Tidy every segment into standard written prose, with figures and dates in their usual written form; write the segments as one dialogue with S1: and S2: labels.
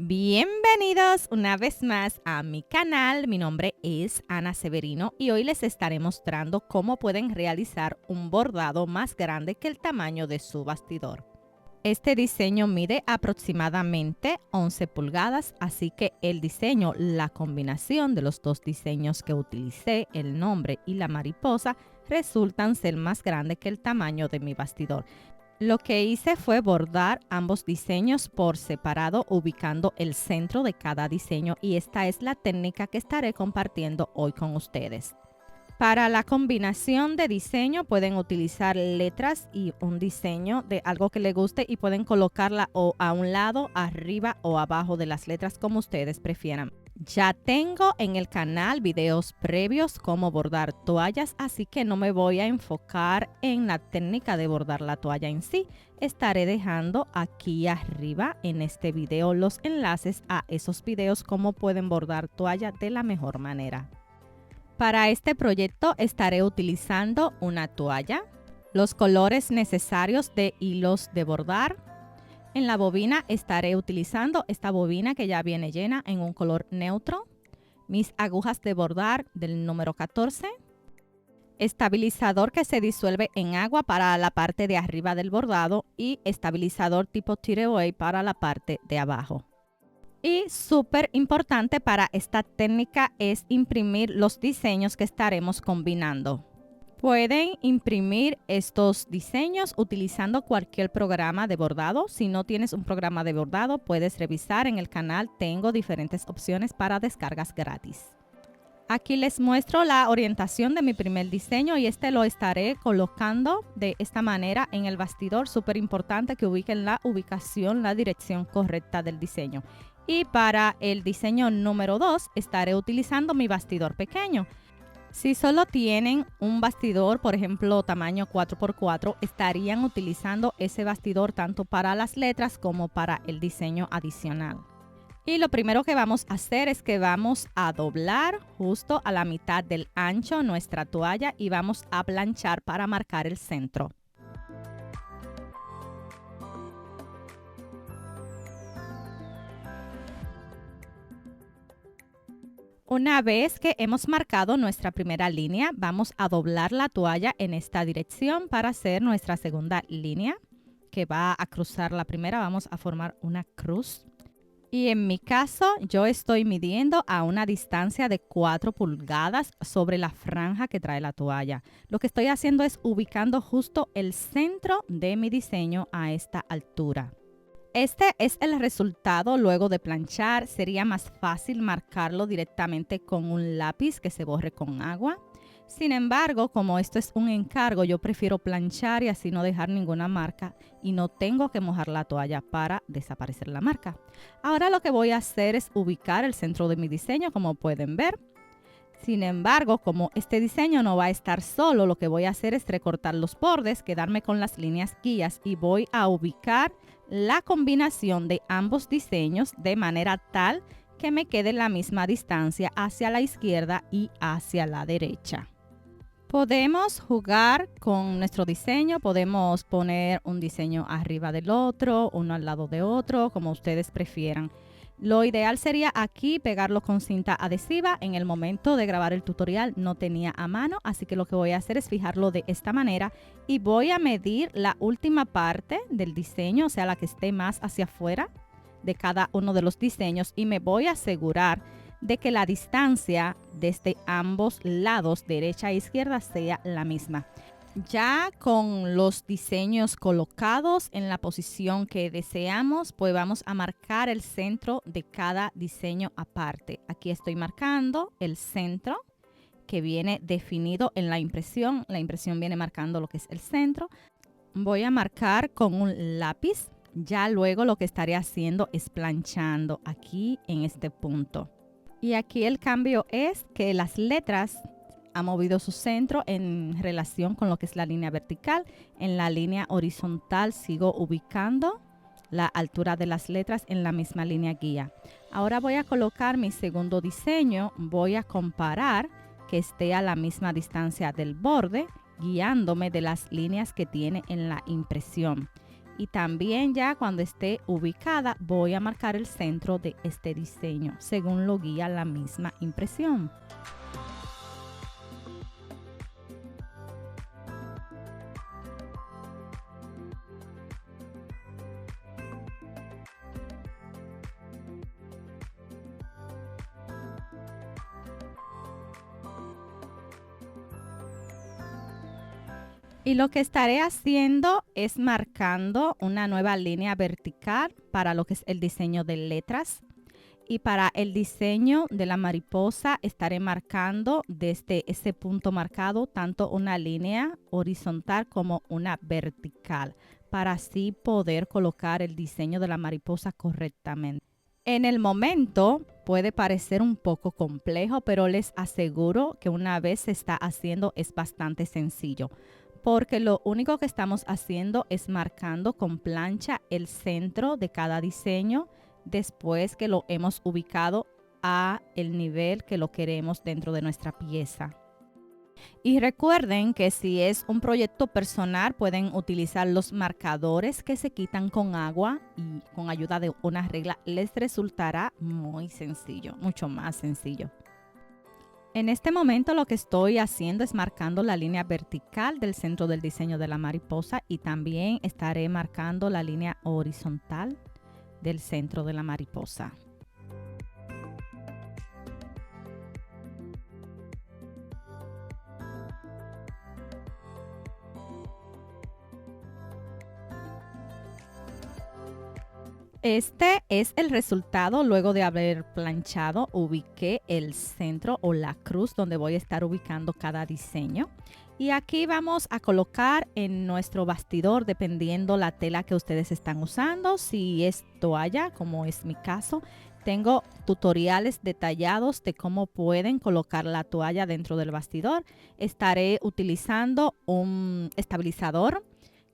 S1: Bienvenidos una vez más a mi canal. Mi nombre es Ana Severino y hoy les estaré mostrando cómo pueden realizar un bordado más grande que el tamaño de su bastidor. Este diseño mide aproximadamente 11 pulgadas, así que el diseño, la combinación de los dos diseños que utilicé, el nombre y la mariposa, resultan ser más grande que el tamaño de mi bastidor. Lo que hice fue bordar ambos diseños por separado, ubicando el centro de cada diseño, y esta es la técnica que estaré compartiendo hoy con ustedes. Para la combinación de diseño pueden utilizar letras y un diseño de algo que les guste y pueden colocarla o a un lado, arriba o abajo de las letras como ustedes prefieran. Ya tengo en el canal videos previos cómo bordar toallas, así que no me voy a enfocar en la técnica de bordar la toalla en sí. Estaré dejando aquí arriba en este video los enlaces a esos videos cómo pueden bordar toalla de la mejor manera. Para este proyecto estaré utilizando una toalla, los colores necesarios de hilos de bordar. En la bobina estaré utilizando esta bobina que ya viene llena en un color neutro, mis agujas de bordar del número 14, estabilizador que se disuelve en agua para la parte de arriba del bordado y estabilizador tipo tearaway para la parte de abajo. Y súper importante para esta técnica es imprimir los diseños que estaremos combinando. Pueden imprimir estos diseños utilizando cualquier programa de bordado. Si no tienes un programa de bordado, puedes revisar en el canal. Tengo diferentes opciones para descargas gratis. Aquí les muestro la orientación de mi primer diseño y este lo estaré colocando de esta manera en el bastidor. Súper importante que ubiquen la ubicación, la dirección correcta del diseño. Y para el diseño número 2 estaré utilizando mi bastidor pequeño. Si solo tienen un bastidor, por ejemplo, tamaño 4x4, estarían utilizando ese bastidor tanto para las letras como para el diseño adicional. Y lo primero que vamos a hacer es que vamos a doblar justo a la mitad del ancho nuestra toalla y vamos a planchar para marcar el centro. Una vez que hemos marcado nuestra primera línea, vamos a doblar la toalla en esta dirección para hacer nuestra segunda línea que va a cruzar la primera. Vamos a formar una cruz. Y en mi caso, yo estoy midiendo a una distancia de 4 pulgadas sobre la franja que trae la toalla. Lo que estoy haciendo es ubicando justo el centro de mi diseño a esta altura. Este es el resultado luego de planchar. Sería más fácil marcarlo directamente con un lápiz que se borre con agua. Sin embargo, como esto es un encargo, yo prefiero planchar y así no dejar ninguna marca y no tengo que mojar la toalla para desaparecer la marca. Ahora lo que voy a hacer es ubicar el centro de mi diseño, como pueden ver. Sin embargo, como este diseño no va a estar solo, lo que voy a hacer es recortar los bordes, quedarme con las líneas guías y voy a ubicar la combinación de ambos diseños de manera tal que me quede la misma distancia hacia la izquierda y hacia la derecha. Podemos jugar con nuestro diseño, podemos poner un diseño arriba del otro, uno al lado de otro, como ustedes prefieran. Lo ideal sería aquí pegarlo con cinta adhesiva. En el momento de grabar el tutorial no tenía a mano, así que lo que voy a hacer es fijarlo de esta manera y voy a medir la última parte del diseño, o sea, la que esté más hacia afuera de cada uno de los diseños, y me voy a asegurar de que la distancia desde ambos lados, derecha e izquierda, sea la misma. Ya con los diseños colocados en la posición que deseamos, pues vamos a marcar el centro de cada diseño aparte. Aquí estoy marcando el centro que viene definido en la impresión. La impresión viene marcando lo que es el centro. Voy a marcar con un lápiz. Ya luego lo que estaré haciendo es planchando aquí en este punto. Y aquí el cambio es que las letras ha movido su centro en relación con lo que es la línea vertical. En la línea horizontal sigo ubicando la altura de las letras en la misma línea guía. Ahora voy a colocar mi segundo diseño. Voy a comparar que esté a la misma distancia del borde, guiándome de las líneas que tiene en la impresión. Y también ya cuando esté ubicada voy a marcar el centro de este diseño según lo guía la misma impresión. Y lo que estaré haciendo es marcando una nueva línea vertical para lo que es el diseño de letras. Y para el diseño de la mariposa estaré marcando desde ese punto marcado tanto una línea horizontal como una vertical para así poder colocar el diseño de la mariposa correctamente. En el momento puede parecer un poco complejo, pero les aseguro que una vez se está haciendo es bastante sencillo, porque lo único que estamos haciendo es marcando con plancha el centro de cada diseño después que lo hemos ubicado a el nivel que lo queremos dentro de nuestra pieza. Y recuerden que si es un proyecto personal pueden utilizar los marcadores que se quitan con agua y con ayuda de una regla les resultará muy sencillo, mucho más sencillo. En este momento lo que estoy haciendo es marcando la línea vertical del centro del diseño de la mariposa y también estaré marcando la línea horizontal del centro de la mariposa. Este es el resultado luego de haber planchado. Ubiqué el centro o la cruz donde voy a estar ubicando cada diseño. Y aquí vamos a colocar en nuestro bastidor, dependiendo la tela que ustedes están usando. Si es toalla, como es mi caso, tengo tutoriales detallados de cómo pueden colocar la toalla dentro del bastidor. Estaré utilizando un estabilizador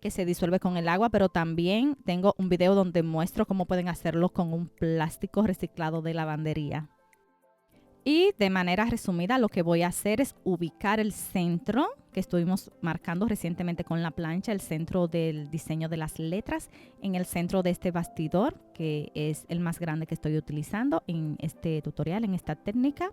S1: que se disuelve con el agua, pero también tengo un video donde muestro cómo pueden hacerlo con un plástico reciclado de lavandería. Y de manera resumida lo que voy a hacer es ubicar el centro que estuvimos marcando recientemente con la plancha, el centro del diseño de las letras, en el centro de este bastidor, que es el más grande que estoy utilizando en este tutorial, en esta técnica.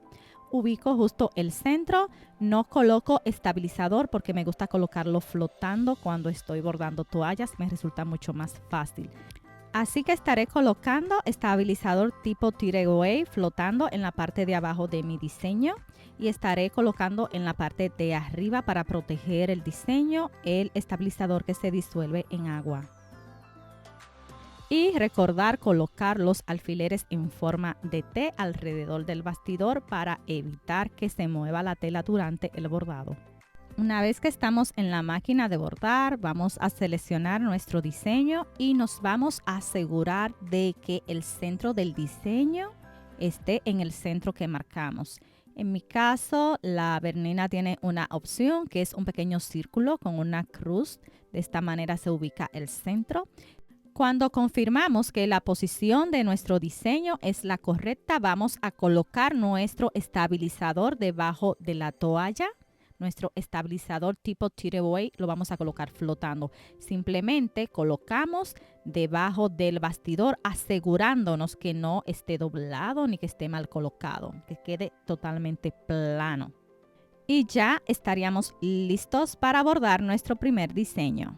S1: Ubico justo el centro, no coloco estabilizador porque me gusta colocarlo flotando cuando estoy bordando toallas, me resulta mucho más fácil. Así que estaré colocando estabilizador tipo Tiregaway flotando en la parte de abajo de mi diseño y estaré colocando en la parte de arriba para proteger el diseño el estabilizador que se disuelve en agua. Y recordar colocar los alfileres en forma de T alrededor del bastidor para evitar que se mueva la tela durante el bordado. Una vez que estamos en la máquina de bordar, vamos a seleccionar nuestro diseño y nos vamos a asegurar de que el centro del diseño esté en el centro que marcamos. En mi caso, la Bernina tiene una opción que es un pequeño círculo con una cruz. De esta manera se ubica el centro. Cuando confirmamos que la posición de nuestro diseño es la correcta, vamos a colocar nuestro estabilizador debajo de la toalla. Nuestro estabilizador tipo Tiregaway lo vamos a colocar flotando. Simplemente colocamos debajo del bastidor asegurándonos que no esté doblado ni que esté mal colocado, que quede totalmente plano. Y ya estaríamos listos para bordar nuestro primer diseño.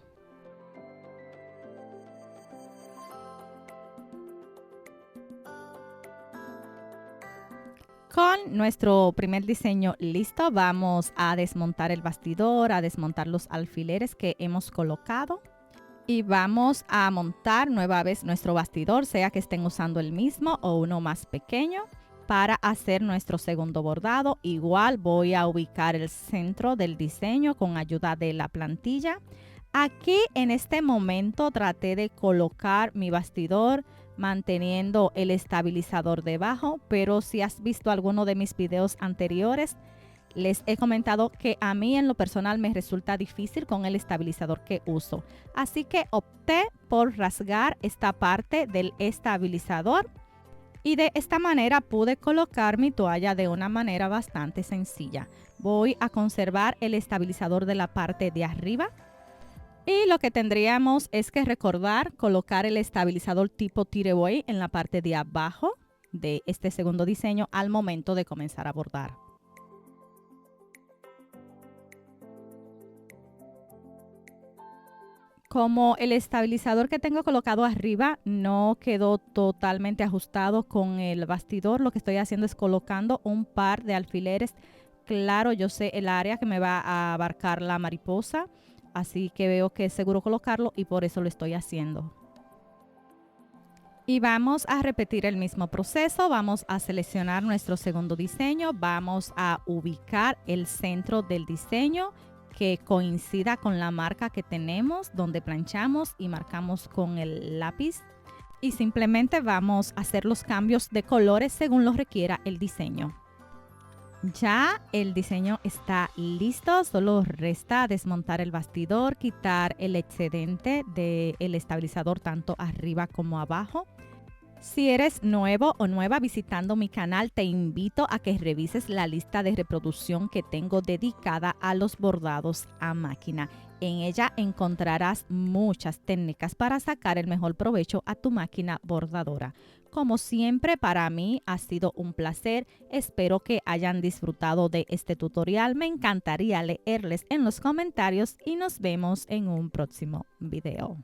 S1: Con nuestro primer diseño listo, vamos a desmontar el bastidor, a desmontar los alfileres que hemos colocado y vamos a montar nueva vez nuestro bastidor, sea que estén usando el mismo o uno más pequeño, para hacer nuestro segundo bordado. Igual voy a ubicar el centro del diseño con ayuda de la plantilla. Aquí en este momento traté de colocar mi bastidor manteniendo el estabilizador debajo, pero si has visto alguno de mis videos anteriores, les he comentado que a mí en lo personal me resulta difícil con el estabilizador que uso. Así que opté por rasgar esta parte del estabilizador y de esta manera pude colocar mi toalla de una manera bastante sencilla. Voy a conservar el estabilizador de la parte de arriba. Y lo que tendríamos es que recordar colocar el estabilizador tipo Tirebuey en la parte de abajo de este segundo diseño al momento de comenzar a bordar. Como el estabilizador que tengo colocado arriba no quedó totalmente ajustado con el bastidor, lo que estoy haciendo es colocando un par de alfileres. Claro, yo sé el área que me va a abarcar la mariposa, así que veo que es seguro colocarlo y por eso lo estoy haciendo. Y vamos a repetir el mismo proceso. Vamos a seleccionar nuestro segundo diseño. Vamos a ubicar el centro del diseño que coincida con la marca que tenemos, donde planchamos y marcamos con el lápiz. Y simplemente vamos a hacer los cambios de colores según lo requiera el diseño. Ya el diseño está listo, solo resta desmontar el bastidor, quitar el excedente del estabilizador tanto arriba como abajo. Si eres nuevo o nueva visitando mi canal, te invito a que revises la lista de reproducción que tengo dedicada a los bordados a máquina. En ella encontrarás muchas técnicas para sacar el mejor provecho a tu máquina bordadora. Como siempre, para mí ha sido un placer. Espero que hayan disfrutado de este tutorial. Me encantaría leerles en los comentarios y nos vemos en un próximo video.